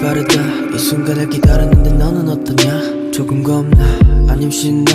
빠르다 이 순간을 기다렸는데 너는 어떠냐 조금 겁나 아님 신나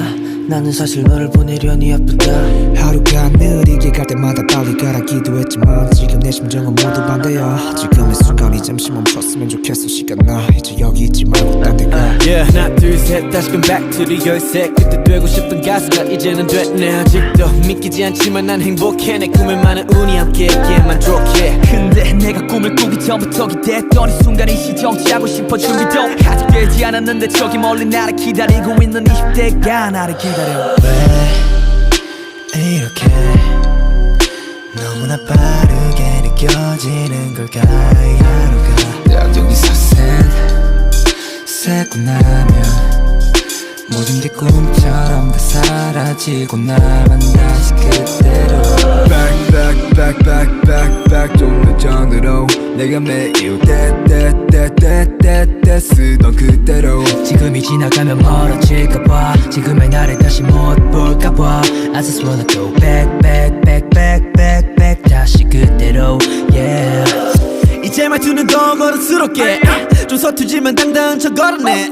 나는 사실 너를 보내려니 아프다 하루가 느리게 갈 때마다 빨리 가라 기도했지만 지금 내 심정은 모두 반대야 지금 이 순간이 잠시 멈췄으면 좋겠어 시간 나 이제 여기 있지 말고 딴 데 가 Yeah 하나 둘 셋 다시금 back to the 열쇠 그때 되고 싶던 가수가 이제는 됐네 아직도 믿기지 않지만 난 행복해 내 꿈에 많은 운이 함께했기에 만족해 근데 내가 꿈을 꾸기 전부터 기대했던 이 순간이 시정치하고 싶어 준비도 아직 되지 않았는데 저기 멀리 나를 기다리고 있는 20대가 나를 기다려 왜 이렇게 너무나 빠르게 느껴지는 걸까 이 하루가 딱 여기서 새고 나면 모든 게 꿈처럼 다 사라지고 나만 다시 그대로 back 좀 더 전으로 내가 매일 때 쓰던 그대로 지금이 지나가면 멀어질까봐 지금의 나를 다시 못 볼까봐 I just wanna go back 다시 그대로 yeah 이제 말투는 더 거른스럽게 좀 서투지만 당당한 척 걸었네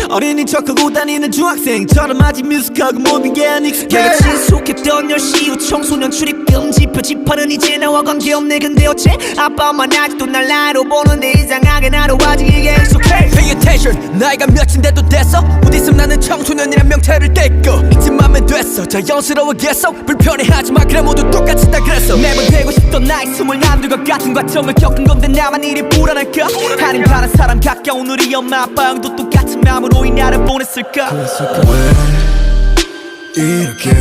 어린이 척하고 다니는 중학생처럼 아직 뮤직하고 모든 게 안 익숙해 내가 지속했던 10시 이후 청소년 출입 금지 표지판은 이제 나와 관계없네 근데 어째 아빠 엄마 아직도 날 나로 보는데 이상하게 나로 아직 이게 익숙해 Pay attention 나이가 몇인데도 됐어 곧 있으면 나는 청소년이란 명태를 뗄거 이쯤하면 됐어 자연스러워겠어 불편해하지마 그래 모두 똑같이 다 그랬어 매번 되고 싶던 나이 스물 남들과 같은 과정을 겪은 건데 나만 이리 불안할까 아님 다른 사람 가까운 우리 엄마 아빠 형도 똑같은 마음으로 이 나를 보냈을까 왜 이렇게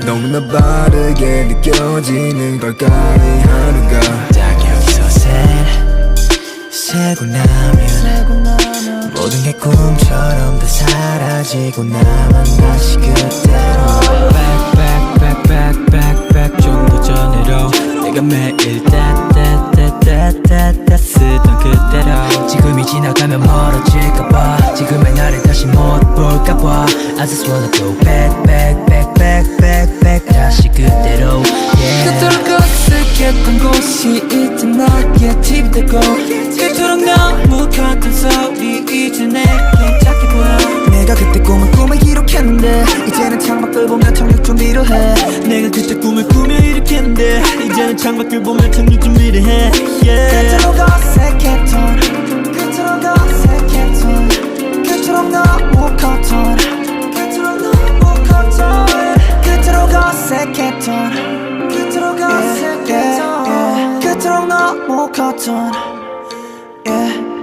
너무나 빠르게 느껴지는 걸까 이 하루가 딱 여기서 새고 나면 모든 게 꿈처럼 다 사라지고 나만 다시 그대로 back 좀 더 전으로 내가 매일 때 쓰던 그대로 지금이 지나가면 멀어질까봐 지금의 나를 다시 못 볼까봐 I just wanna go back 다시 그대로 yeah. 그토록 어색했던 곳이 이제 나의 팁이 되고 그토록 너무 컸던 소리 이제 내게 작게 보여 내가 그때 꿈을 기록했는데 이제는 창밖을 보며 착륙 준비를 해 내가 그때 꿈을 꾸며 일으켰는데 이제는 창밖을 보며 착륙 준비를 해 yeah. 그토록 어색했던 그토록 너무 컸던 그토록 어색했던 그토록 너무 컸던 yeah.